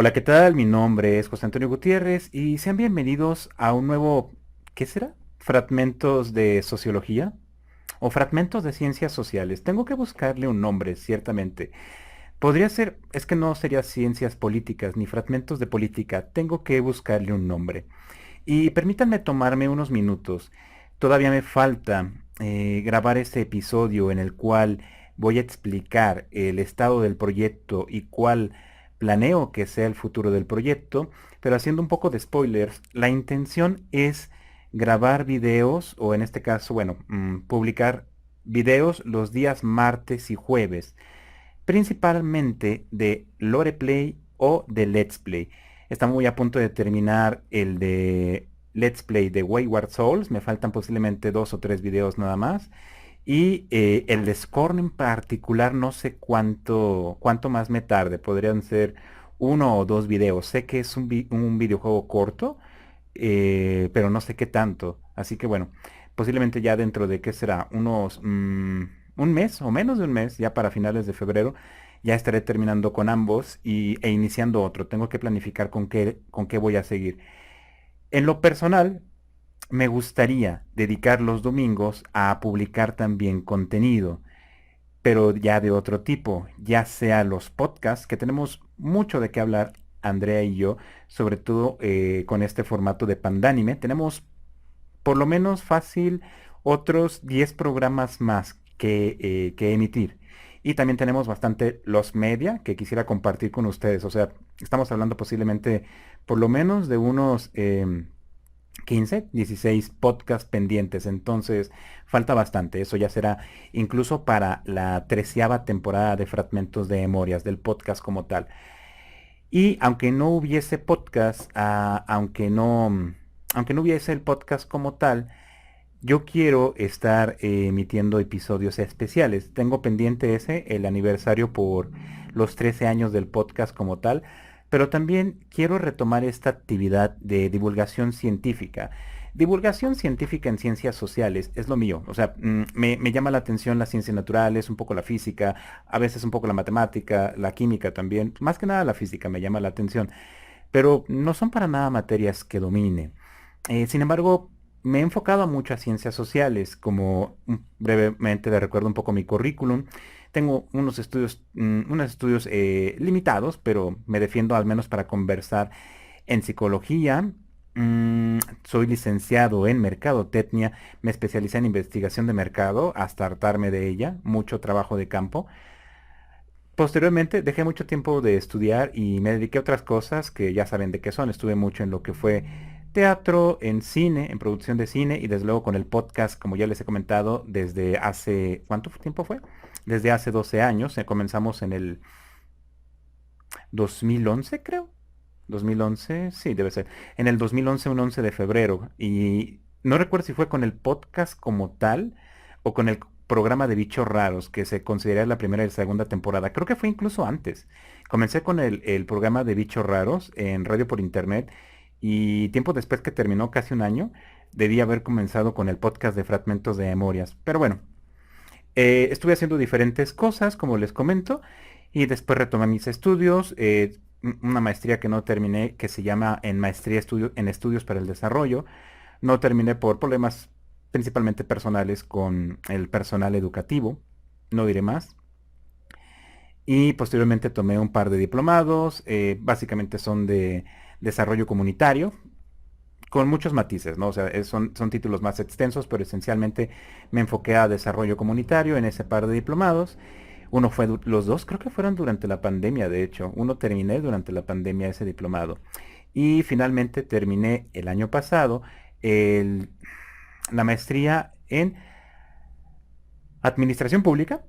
Hola, ¿qué tal? Mi nombre es José Antonio Gutiérrez y sean bienvenidos a un nuevo, ¿qué será? Fragmentos de sociología o fragmentos de ciencias sociales. Tengo que buscarle un nombre, ciertamente. Podría ser, es que no sería ciencias políticas ni fragmentos de política. Tengo que buscarle un nombre. Y permítanme tomarme unos minutos. Todavía me falta grabar este episodio en el cual voy a explicar el estado del proyecto y cuál planeo que sea el futuro del proyecto, pero haciendo un poco de spoilers, la intención es grabar videos, o en este caso, bueno, publicar videos los días martes y jueves, principalmente de Loreplay o de Let's Play. Estamos muy a punto de terminar el de Let's Play de Wayward Souls. Me faltan posiblemente dos o tres videos nada más. Y el de Scorn en particular, no sé cuánto más me tarde. Podrían ser uno o dos videos. Sé que es un videojuego corto, pero no sé qué tanto. Así que bueno, posiblemente ya dentro de qué será, un mes o menos de un mes, ya para finales de febrero, ya estaré terminando con ambos e iniciando otro. Tengo que planificar con qué voy a seguir. En lo personal, me gustaría dedicar los domingos a publicar también contenido, pero ya de otro tipo, ya sea los podcasts, que tenemos mucho de qué hablar, Andrea y yo, sobre todo con este formato de Pandánime. Tenemos por lo menos fácil otros 10 programas más que emitir. Y también tenemos bastante los media que quisiera compartir con ustedes. O sea, estamos hablando posiblemente por lo menos de unos 15, 16 podcasts pendientes. Entonces, falta bastante. Eso ya será incluso para la 13ª temporada de Fragmentos de Memorias, del podcast como tal. Y aunque no hubiese podcast, aunque no hubiese el podcast como tal, yo quiero estar emitiendo episodios especiales. Tengo pendiente ese, el aniversario por los 13 años del podcast como tal, pero también quiero retomar esta actividad de divulgación científica. Divulgación científica en ciencias sociales es lo mío. O sea, me llama la atención las ciencias naturales, un poco la física, a veces un poco la matemática, la química también. Más que nada la física me llama la atención, pero no son para nada materias que domine. Sin embargo, me he enfocado mucho a ciencias sociales, como brevemente le recuerdo un poco mi currículum. Tengo unos estudios limitados, pero me defiendo al menos para conversar en psicología. Soy licenciado en mercadotecnia, me especialicé en investigación de mercado hasta hartarme de ella, mucho trabajo de campo. Posteriormente dejé mucho tiempo de estudiar y me dediqué a otras cosas que ya saben de qué son. Estuve mucho en lo que fue teatro, en cine, en producción de cine y desde luego con el podcast, como ya les he comentado, desde hace, ¿cuánto tiempo fue? Desde hace 12 años. Comenzamos en el 2011, creo. 2011, sí, debe ser. En el 2011, un 11 de febrero. Y no recuerdo si fue con el podcast como tal o con el programa de Bichos Raros, que se considera la primera y segunda temporada. Creo que fue incluso antes. Comencé con el programa de Bichos Raros en radio por internet y tiempo después que terminó, casi un año, debí haber comenzado con el podcast de Fragmentos de Memorias. Pero bueno, estuve haciendo diferentes cosas, como les comento, y después retomé mis estudios, una maestría que no terminé, que se llama en en estudios para el desarrollo. No terminé por problemas principalmente personales con el personal educativo, no diré más. Y posteriormente tomé un par de diplomados, básicamente son de desarrollo comunitario, con muchos matices, ¿no? O sea, son títulos más extensos, pero esencialmente me enfoqué a desarrollo comunitario en ese par de diplomados. Uno fue, los dos creo que fueron durante la pandemia, de hecho. Uno terminé durante la pandemia ese diplomado. Y finalmente terminé el año pasado el- la maestría en administración pública.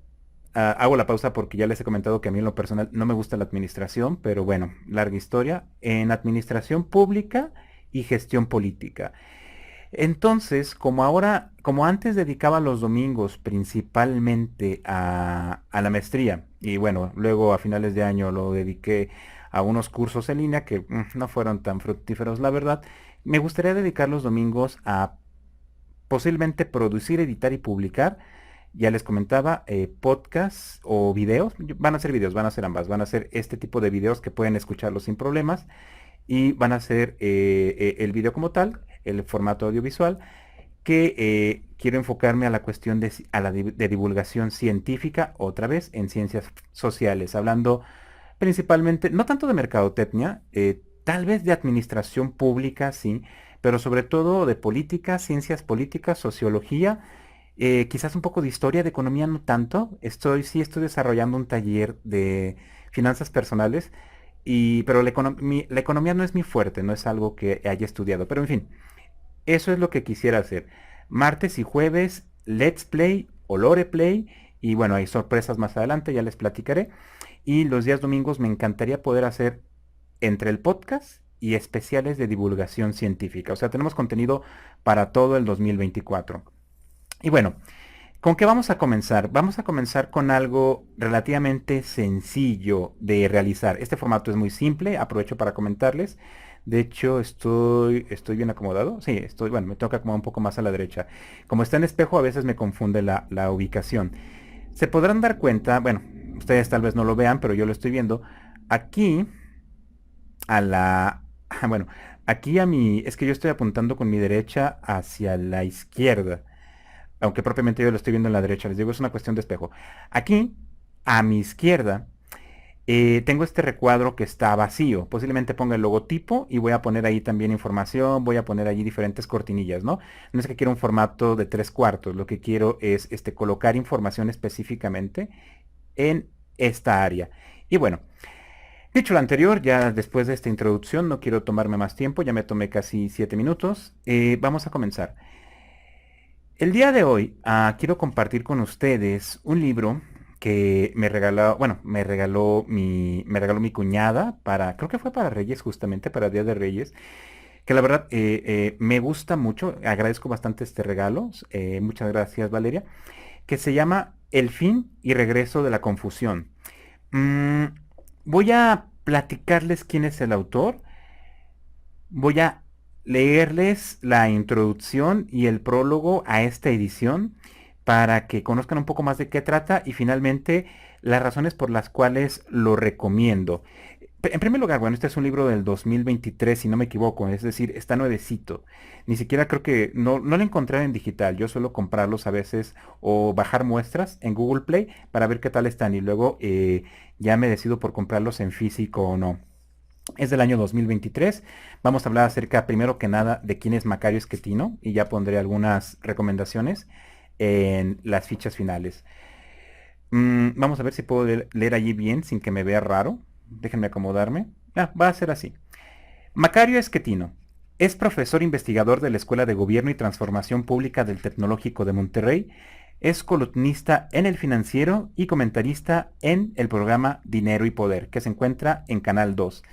Hago la pausa porque ya les he comentado que a mí en lo personal no me gusta la administración, pero bueno, larga historia. En administración pública y gestión política. Entonces, como antes dedicaba los domingos principalmente a la maestría, y bueno, luego a finales de año lo dediqué a unos cursos en línea que no fueron tan fructíferos, la verdad, me gustaría dedicar los domingos a posiblemente producir, editar y publicar Ya les comentaba, podcasts o videos, van a ser videos, van a ser ambas, van a ser este tipo de videos que pueden escucharlos sin problemas y van a ser el video como tal, el formato audiovisual, que quiero enfocarme a la cuestión de divulgación científica, otra vez en ciencias sociales, hablando principalmente, no tanto de mercadotecnia, tal vez de administración pública, sí, pero sobre todo de política, ciencias políticas, sociología, quizás un poco de historia, de economía no tanto. Sí estoy desarrollando un taller de finanzas personales, pero la economía no es mi fuerte, no es algo que haya estudiado. Pero en fin, eso es lo que quisiera hacer. Martes y jueves, Let's Play o Lore Play. Y bueno, hay sorpresas más adelante, ya les platicaré. Y los días domingos me encantaría poder hacer entre el podcast y especiales de divulgación científica. O sea, tenemos contenido para todo el 2024. Y bueno, ¿con qué vamos a comenzar? Vamos a comenzar con algo relativamente sencillo de realizar. Este formato es muy simple, aprovecho para comentarles. De hecho, estoy bien acomodado. Sí, bueno, me toca acomodar un poco más a la derecha. Como está en espejo, a veces me confunde la ubicación. Se podrán dar cuenta, bueno, ustedes tal vez no lo vean, pero yo lo estoy viendo. Aquí, a la... Bueno, aquí es que yo estoy apuntando con mi derecha hacia la izquierda, aunque propiamente yo lo estoy viendo en la derecha, les digo, es una cuestión de espejo. Aquí, a mi izquierda, tengo este recuadro que está vacío. Posiblemente ponga el logotipo y voy a poner ahí también información, voy a poner allí diferentes cortinillas, ¿no? No es que quiero un formato de 3/4, lo que quiero es colocar información específicamente en esta área. Y bueno, dicho lo anterior, ya después de esta introducción, no quiero tomarme más tiempo, ya me tomé casi 7 minutos. Vamos a comenzar. El día de hoy quiero compartir con ustedes un libro que me regaló, bueno, me regaló mi cuñada creo que fue para Reyes, justamente para Día de Reyes, que la verdad me gusta mucho, agradezco bastante este regalo, muchas gracias Valeria, que se llama El fin y regreso de la confusión. Mm, Voy a platicarles quién es el autor. Voy a leerles la introducción y el prólogo a esta edición para que conozcan un poco más de qué trata y finalmente las razones por las cuales lo recomiendo. En primer lugar, bueno, este es un libro del 2023, si no me equivoco, es decir, está nuevecito. Ni siquiera creo que no lo encontré en digital. Yo suelo comprarlos a veces o bajar muestras en Google Play para ver qué tal están y luego ya me decido por comprarlos en físico o no. Es del año 2023. Vamos a hablar acerca, primero que nada, de quién es Macario Schettino y ya pondré algunas recomendaciones en las fichas finales. Vamos a ver si puedo leer allí bien sin que me vea raro. Déjenme acomodarme. Va a ser así. Macario Schettino es profesor investigador de la Escuela de Gobierno y Transformación Pública del Tecnológico de Monterrey. Es columnista en El Financiero y comentarista en el programa Dinero y Poder, que se encuentra en Canal 2.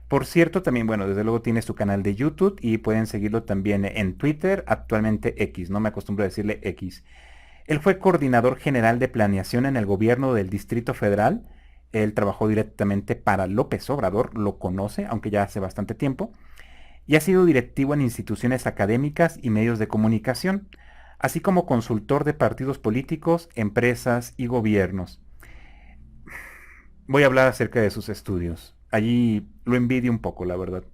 Por cierto, también, bueno, desde luego tiene su canal de YouTube y pueden seguirlo también en Twitter, actualmente X, no me acostumbro a decirle X. Él fue coordinador general de planeación en el gobierno del Distrito Federal. Él trabajó directamente para López Obrador, lo conoce, aunque ya hace bastante tiempo, y ha sido directivo en instituciones académicas y medios de comunicación, así como consultor de partidos políticos, empresas y gobiernos. Voy a hablar acerca de sus estudios. Allí lo envidio un poco, la verdad.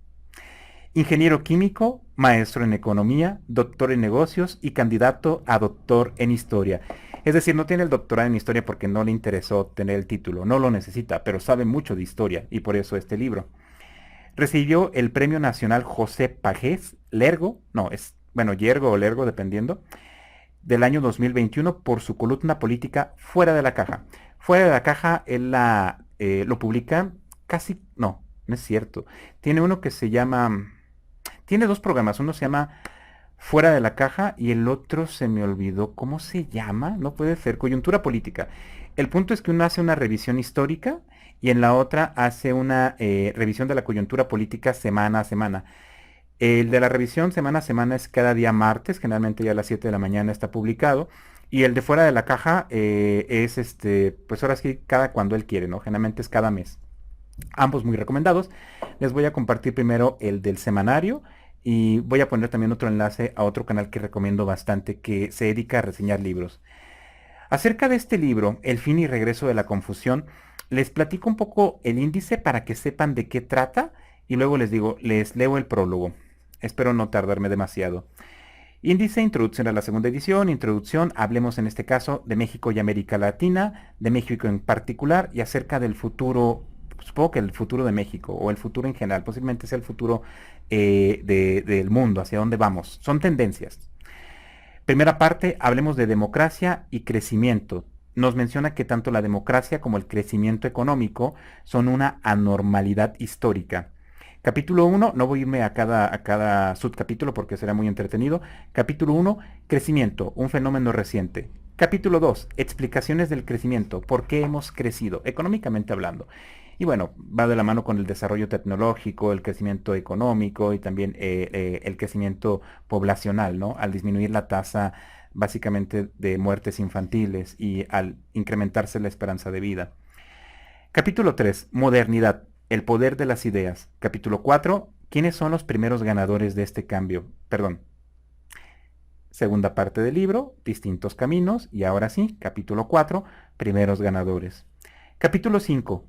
Ingeniero químico, maestro en economía, doctor en negocios y candidato a doctor en historia. Es decir, no tiene el doctorado en historia porque no le interesó tener el título, no lo necesita, pero sabe mucho de historia y por eso este libro. Recibió el Premio Nacional José Pagés Lergo, no, bueno, Yergo o Lergo, dependiendo, del año 2021 por su columna política Fuera de la Caja. Fuera de la Caja, él lo publica casi, no es cierto. Tiene uno que se llama, tiene dos programas, uno se llama Fuera de la Caja y el otro se me olvidó cómo se llama, no puede ser, Coyuntura Política. El punto es que uno hace una revisión histórica y en la otra hace una revisión de la coyuntura política semana a semana. El de la revisión semana a semana es cada día martes, generalmente ya a las 7 de la mañana está publicado. Y el de Fuera de la Caja es pues ahora sí, cada cuando él quiere, ¿no? Generalmente es cada mes. Ambos muy recomendados. Les voy a compartir primero el del semanario y voy a poner también otro enlace a otro canal que recomiendo bastante que se dedica a reseñar libros. Acerca de este libro, El fin y regreso de la confusión, les platico un poco el índice para que sepan de qué trata y luego les digo, les leo el prólogo. Espero no tardarme demasiado. Índice, introducción a la segunda edición, introducción, hablemos en este caso de México y América Latina, de México en particular y acerca del futuro, supongo que el futuro de México o el futuro en general, posiblemente sea el futuro del mundo, hacia dónde vamos. Son tendencias. Primera parte, hablemos de democracia y crecimiento. Nos menciona que tanto la democracia como el crecimiento económico son una anormalidad histórica. Capítulo 1, no voy a irme a cada subcapítulo porque será muy entretenido. Capítulo 1, crecimiento, un fenómeno reciente. Capítulo 2, explicaciones del crecimiento, por qué hemos crecido, económicamente hablando. Y bueno, va de la mano con el desarrollo tecnológico, el crecimiento económico y también el crecimiento poblacional, ¿no? Al disminuir la tasa básicamente de muertes infantiles y al incrementarse la esperanza de vida. Capítulo 3, modernidad, el poder de las ideas. Capítulo 4, ¿quiénes son los primeros ganadores de este cambio? Perdón. Segunda parte del libro, distintos caminos. Y ahora sí, capítulo 4, primeros ganadores. Capítulo 5,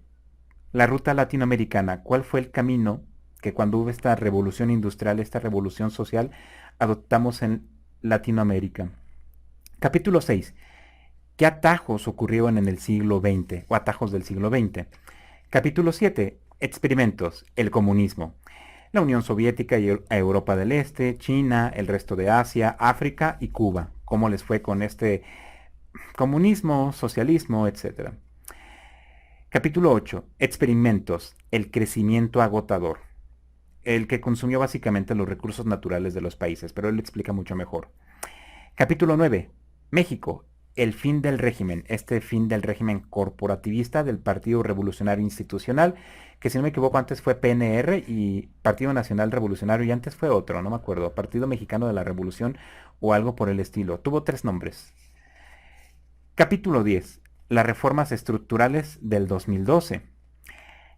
la ruta latinoamericana. ¿Cuál fue el camino que cuando hubo esta revolución industrial, esta revolución social, adoptamos en Latinoamérica? Capítulo 6. ¿Qué atajos ocurrieron en el siglo XX o atajos del siglo XX? Capítulo 7. Experimentos. El comunismo. La Unión Soviética y Europa del Este, China, el resto de Asia, África y Cuba. ¿Cómo les fue con este comunismo, socialismo, etcétera? Capítulo 8. Experimentos. El crecimiento agotador. El que consumió básicamente los recursos naturales de los países, pero él lo explica mucho mejor. Capítulo 9. México. El fin del régimen. Este fin del régimen corporativista del Partido Revolucionario Institucional, que si no me equivoco antes fue PNR y Partido Nacional Revolucionario y antes fue otro, no me acuerdo, Partido Mexicano de la Revolución o algo por el estilo. Tuvo 3 nombres. Capítulo 10. Las reformas estructurales del 2012.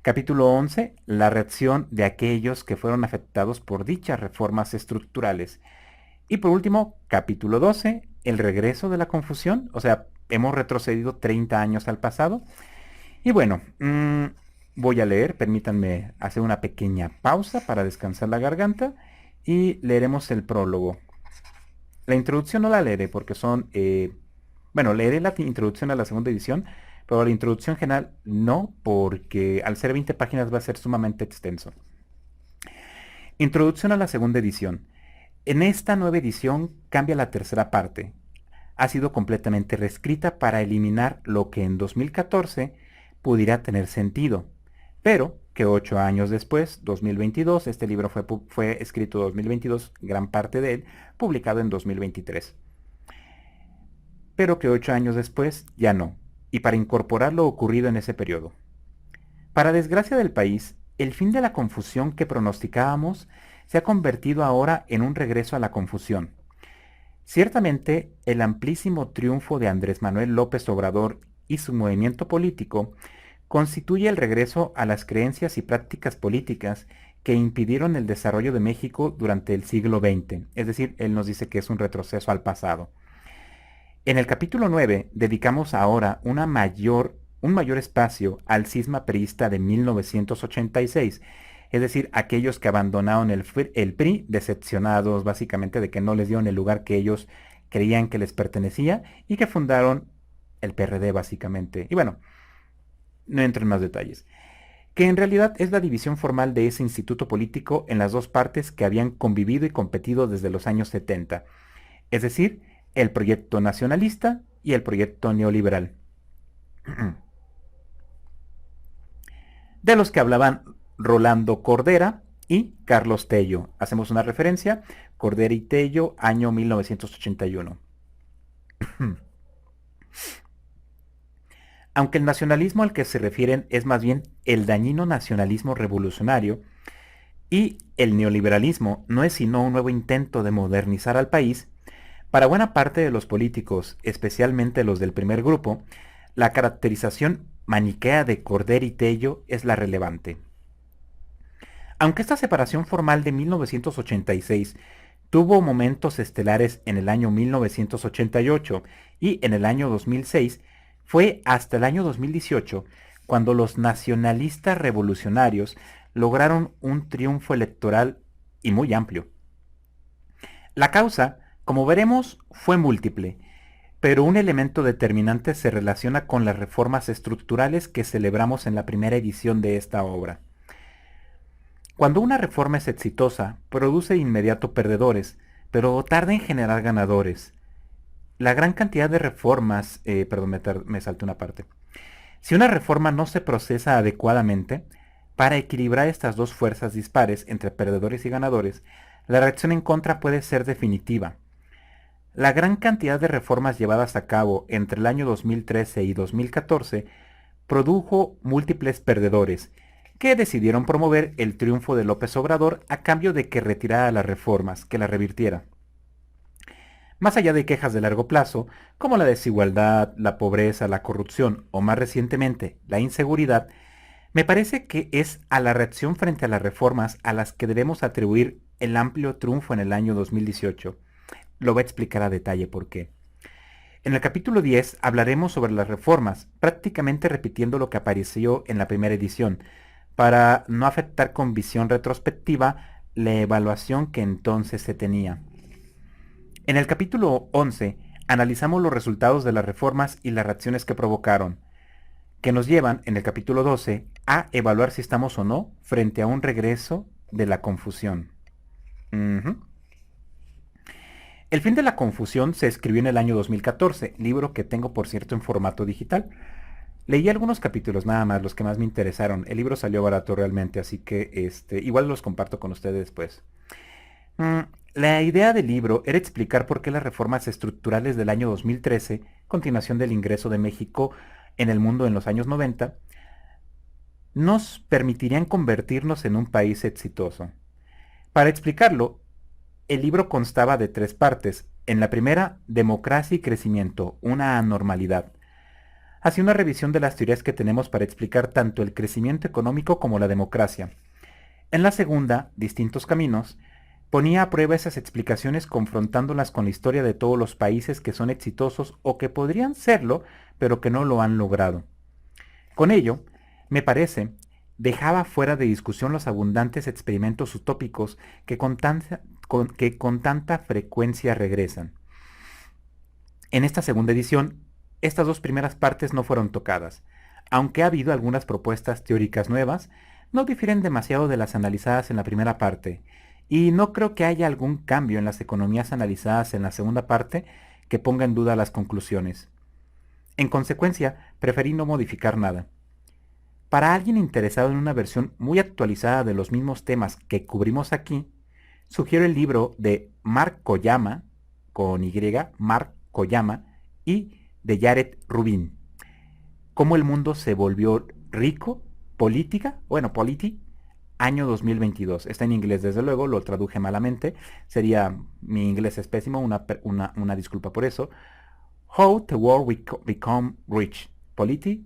Capítulo 11. La reacción de aquellos que fueron afectados por dichas reformas estructurales. Y por último, capítulo 12. El regreso de la confusión. O sea, hemos retrocedido 30 años al pasado. Y bueno, voy a leer. Permítanme hacer una pequeña pausa para descansar la garganta. Y leeremos el prólogo. La introducción no la leeré porque son... bueno, leeré la introducción a la segunda edición, pero la introducción general no, porque al ser 20 páginas va a ser sumamente extenso. Introducción a la segunda edición. En esta nueva edición cambia la tercera parte. Ha sido completamente reescrita para eliminar lo que en 2014 pudiera tener sentido, pero que 8 años después, 2022, este libro fue escrito en 2022, gran parte de él, publicado en 2023. Pero que 8 años después ya no, y para incorporar lo ocurrido en ese periodo. Para desgracia del país, el fin de la confusión que pronosticábamos se ha convertido ahora en un regreso a la confusión. Ciertamente, el amplísimo triunfo de Andrés Manuel López Obrador y su movimiento político constituye el regreso a las creencias y prácticas políticas que impidieron el desarrollo de México durante el siglo XX. Es decir, él nos dice que es un retroceso al pasado. En el capítulo 9 dedicamos ahora un mayor espacio al cisma priista de 1986, es decir, aquellos que abandonaron el PRI decepcionados básicamente de que no les dieron el lugar que ellos creían que les pertenecía y que fundaron el PRD básicamente. Y bueno, no entro en más detalles. Que en realidad es la división formal de ese instituto político en las dos partes que habían convivido y competido desde los años 70, es decir, el proyecto nacionalista y el proyecto neoliberal, de los que hablaban Rolando Cordera y Carlos Tello. Hacemos una referencia, Cordera y Tello, año 1981. Aunque el nacionalismo al que se refieren es más bien el dañino nacionalismo revolucionario y el neoliberalismo no es sino un nuevo intento de modernizar al país, para buena parte de los políticos, especialmente los del primer grupo, la caracterización maniquea de Cordera y Tello es la relevante. Aunque esta separación formal de 1986 tuvo momentos estelares en el año 1988 Y en el año 2006 fue hasta el año 2018 cuando los nacionalistas revolucionarios lograron un triunfo electoral y muy amplio. La causa, como veremos, fue múltiple, pero un elemento determinante se relaciona con las reformas estructurales que celebramos en la primera edición de esta obra. Cuando una reforma es exitosa, produce de inmediato perdedores, pero tarda en generar ganadores. La gran cantidad de reformas, me salté una parte. Si una reforma no se procesa adecuadamente, para equilibrar estas dos fuerzas dispares entre perdedores y ganadores, la reacción en contra puede ser definitiva. La gran cantidad de reformas llevadas a cabo entre el año 2013 y 2014 produjo múltiples perdedores, que decidieron promover el triunfo de López Obrador a cambio de que retirara las reformas, que las revirtiera. Más allá de quejas de largo plazo, como la desigualdad, la pobreza, la corrupción o más recientemente la inseguridad, me parece que es a la reacción frente a las reformas a las que debemos atribuir el amplio triunfo en el año 2018. Lo voy a explicar a detalle por qué. En el capítulo 10 hablaremos sobre las reformas, prácticamente repitiendo lo que apareció en la primera edición, para no afectar con visión retrospectiva la evaluación que entonces se tenía. En el capítulo 11 analizamos los resultados de las reformas y las reacciones que provocaron, que nos llevan, en el capítulo 12, a evaluar si estamos o no frente a un regreso de la confusión. El fin de la confusión se escribió en el año 2014, libro que tengo por cierto en formato digital. Leí algunos capítulos nada más, los que más me interesaron. El libro salió barato realmente, así que igual los comparto con ustedes después. La idea del libro era explicar por qué las reformas estructurales del año 2013, continuación del ingreso de México en el mundo en los años 90, nos permitirían convertirnos en un país exitoso. Para explicarlo, el libro constaba de 3 partes. En la primera, democracia y crecimiento, una anormalidad. Hacía una revisión de las teorías que tenemos para explicar tanto el crecimiento económico como la democracia. En la segunda, distintos caminos, ponía a prueba esas explicaciones confrontándolas con la historia de todos los países que son exitosos o que podrían serlo, pero que no lo han logrado. Con ello, me parece, dejaba fuera de discusión los abundantes experimentos utópicos que con tanta frecuencia regresan. En esta segunda edición, estas 2 primeras partes no fueron tocadas. Aunque ha habido algunas propuestas teóricas nuevas, no difieren demasiado de las analizadas en la primera parte, y no creo que haya algún cambio en las economías analizadas en la segunda parte que ponga en duda las conclusiones. En consecuencia, preferí no modificar nada. Para alguien interesado en una versión muy actualizada de los mismos temas que cubrimos aquí, sugiero el libro de Mark Koyama, con Y, Mark Koyama, y de Jared Rubin, Cómo el mundo se volvió rico, polity, año 2022. Está en inglés, desde luego, lo traduje malamente. Mi inglés es pésimo, una disculpa por eso. How the World Become Rich, polity,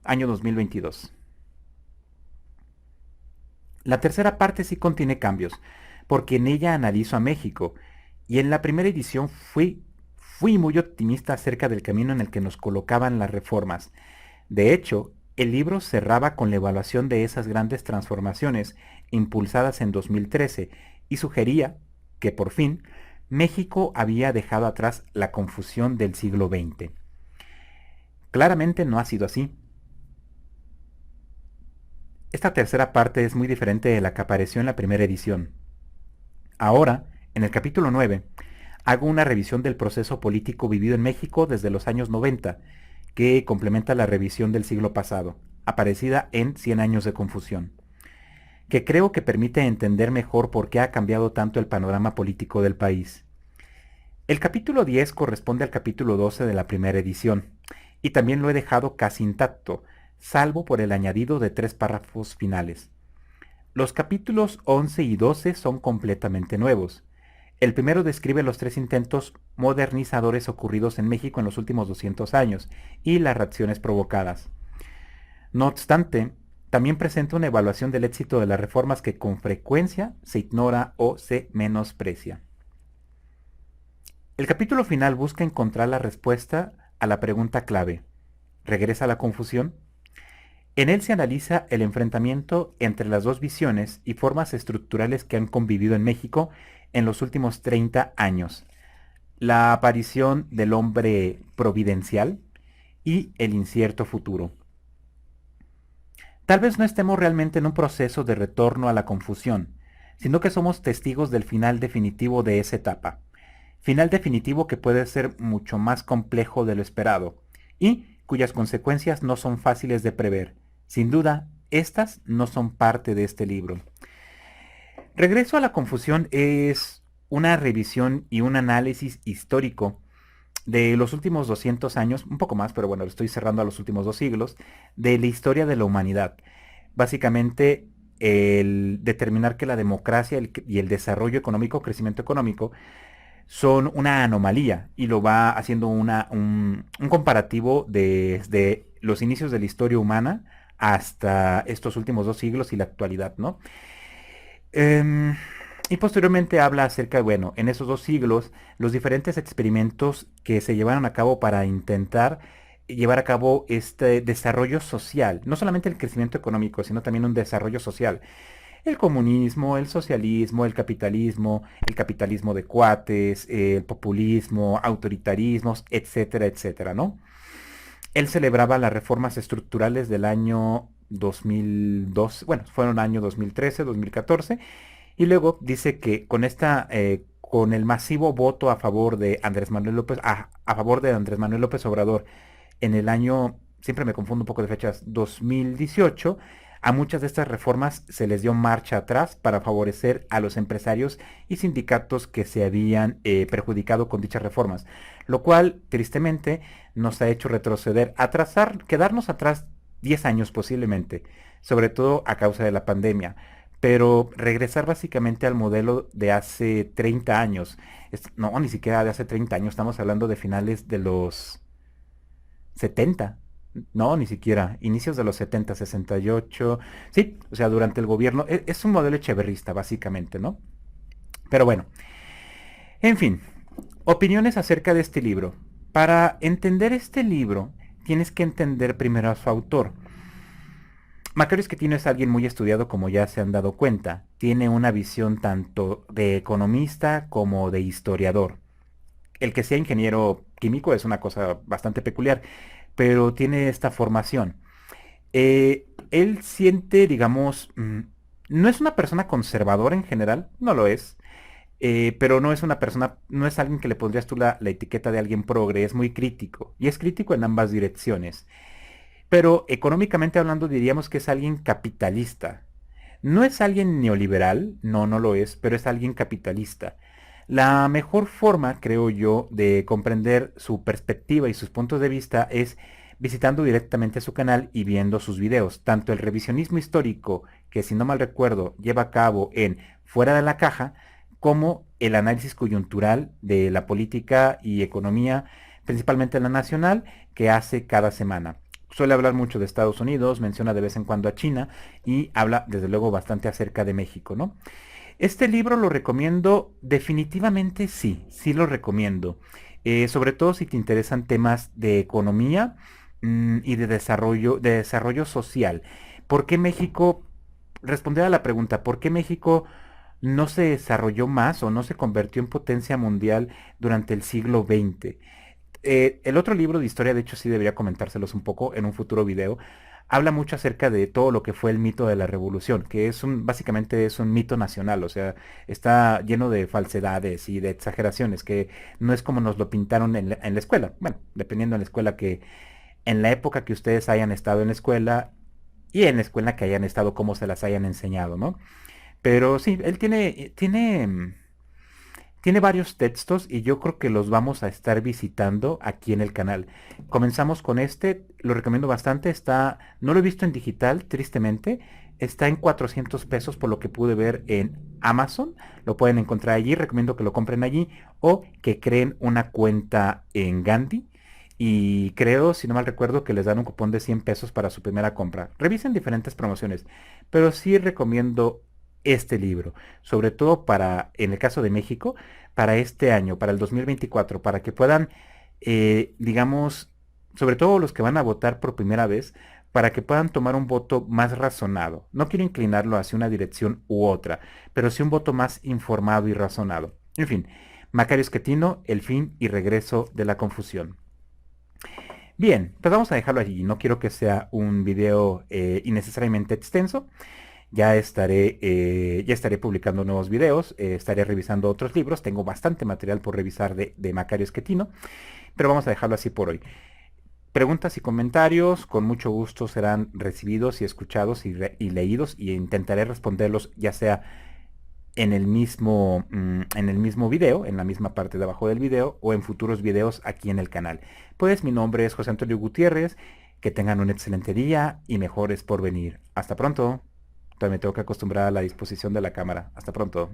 año 2022. La tercera parte sí contiene cambios, porque en ella analizo a México, y en la primera edición fui muy optimista acerca del camino en el que nos colocaban las reformas. De hecho, el libro cerraba con la evaluación de esas grandes transformaciones impulsadas en 2013 y sugería que por fin México había dejado atrás la confusión del siglo XX. Claramente no ha sido así. Esta tercera parte es muy diferente de la que apareció en la primera edición. Ahora, en el capítulo 9, hago una revisión del proceso político vivido en México desde los años 90, que complementa la revisión del siglo pasado, aparecida en 100 años de confusión, que creo que permite entender mejor por qué ha cambiado tanto el panorama político del país. El capítulo 10 corresponde al capítulo 12 de la primera edición, y también lo he dejado casi intacto, salvo por el añadido de 3 párrafos finales. Los capítulos 11 y 12 son completamente nuevos. El primero describe los 3 intentos modernizadores ocurridos en México en los últimos 200 años y las reacciones provocadas. No obstante, también presenta una evaluación del éxito de las reformas que con frecuencia se ignora o se menosprecia. El capítulo final busca encontrar la respuesta a la pregunta clave. ¿Regresa la confusión? En él se analiza el enfrentamiento entre las dos visiones y formas estructurales que han convivido en México en los últimos 30 años. La aparición del hombre providencial y el incierto futuro. Tal vez no estemos realmente en un proceso de retorno a la confusión, sino que somos testigos del final definitivo de esa etapa. Final definitivo que puede ser mucho más complejo de lo esperado y cuyas consecuencias no son fáciles de prever. Sin duda, estas no son parte de este libro. Regreso a la confusión es una revisión y un análisis histórico de los últimos 200 años, un poco más, pero bueno, lo estoy cerrando a los últimos 2 siglos, de la historia de la humanidad. Básicamente, el determinar que la democracia y el desarrollo económico, crecimiento económico, son una anomalía y lo va haciendo un comparativo desde los inicios de la historia humana hasta estos últimos 2 siglos y la actualidad, ¿no? Em, y posteriormente habla acerca, bueno, en esos 2 siglos, los diferentes experimentos que se llevaron a cabo para intentar llevar a cabo este desarrollo social, no solamente el crecimiento económico, sino también un desarrollo social. El comunismo, el socialismo, el capitalismo de cuates, el populismo, autoritarismos, etcétera, etcétera, ¿no? Él celebraba las reformas estructurales del año 2002, bueno, fueron año 2013, 2014, y luego dice que con el masivo voto a favor de Andrés Manuel López, a favor de Andrés Manuel López Obrador en el año, siempre me confundo un poco de fechas, 2018, a muchas de estas reformas se les dio marcha atrás para favorecer a los empresarios y sindicatos que se habían perjudicado con dichas reformas, lo cual tristemente nos ha hecho retroceder, atrasar, quedarnos atrás 10 años posiblemente, sobre todo a causa de la pandemia, pero regresar básicamente al modelo de hace 30 años. No, ni siquiera de hace 30 años, estamos hablando de finales de los 70. No, ni siquiera. Inicios de los 70, 68. Sí, o sea, durante el gobierno. Es un modelo echeverrista, básicamente, ¿no? Pero bueno, en fin. Opiniones acerca de este libro. Para entender este libro, tienes que entender primero a su autor. Macario Schettino es alguien muy estudiado, como ya se han dado cuenta. Tiene una visión tanto de economista como de historiador. El que sea ingeniero químico es una cosa bastante peculiar, pero tiene esta formación. Él siente, digamos, no es una persona conservadora en general, no lo es, pero no es una persona, no es alguien que le pondrías tú la etiqueta de alguien progre, es muy crítico, y es crítico en ambas direcciones. Pero económicamente hablando diríamos que es alguien capitalista. No es alguien neoliberal, no, no lo es, pero es alguien capitalista. La mejor forma, creo yo, de comprender su perspectiva y sus puntos de vista es visitando directamente su canal y viendo sus videos, tanto el revisionismo histórico, que si no mal recuerdo lleva a cabo en Fuera de la Caja, como el análisis coyuntural de la política y economía, principalmente la nacional, que hace cada semana. Suele hablar mucho de Estados Unidos, menciona de vez en cuando a China y habla desde luego bastante acerca de México, ¿no? Este libro lo recomiendo, definitivamente sí, sí lo recomiendo. Sobre todo si te interesan temas de economía y de desarrollo social. ¿Por qué México, responder a la pregunta, ¿por qué México no se desarrolló más o no se convirtió en potencia mundial durante el siglo XX? El otro libro de historia, de hecho sí debería comentárselos un poco en un futuro video, habla mucho acerca de todo lo que fue el mito de la revolución, que básicamente es un mito nacional, o sea, está lleno de falsedades y de exageraciones, que no es como nos lo pintaron en la escuela. Bueno, dependiendo de la escuela en la época que ustedes hayan estado en la escuela y en la escuela que hayan estado, como se las hayan enseñado, ¿no? Pero sí, él tiene varios textos y yo creo que los vamos a estar visitando aquí en el canal. Comenzamos con este, lo recomiendo bastante, no lo he visto en digital, tristemente, está en 400 pesos por lo que pude ver en Amazon, lo pueden encontrar allí, recomiendo que lo compren allí o que creen una cuenta en Gandhi. Y creo, si no mal recuerdo, que les dan un cupón de 100 pesos para su primera compra. Revisen diferentes promociones, pero sí recomiendo este libro, sobre todo para, en el caso de México, para este año, para el 2024, para que puedan, digamos, sobre todo los que van a votar por primera vez, para que puedan tomar un voto más razonado. No quiero inclinarlo hacia una dirección u otra, pero sí un voto más informado y razonado. En fin, Macario Esquetino, El fin y regreso de la confusión. Bien, pues vamos a dejarlo allí. No quiero que sea un video innecesariamente extenso. Ya estaré publicando nuevos videos, estaré revisando otros libros. Tengo bastante material por revisar de Macario Esquetino, pero vamos a dejarlo así por hoy. Preguntas y comentarios con mucho gusto serán recibidos y escuchados y leídos y intentaré responderlos ya sea en el mismo video, en la misma parte de abajo del video o en futuros videos aquí en el canal. Pues mi nombre es José Antonio Gutiérrez, que tengan un excelente día y mejores por venir. Hasta pronto. Todavía me tengo que acostumbrar a la disposición de la cámara. Hasta pronto.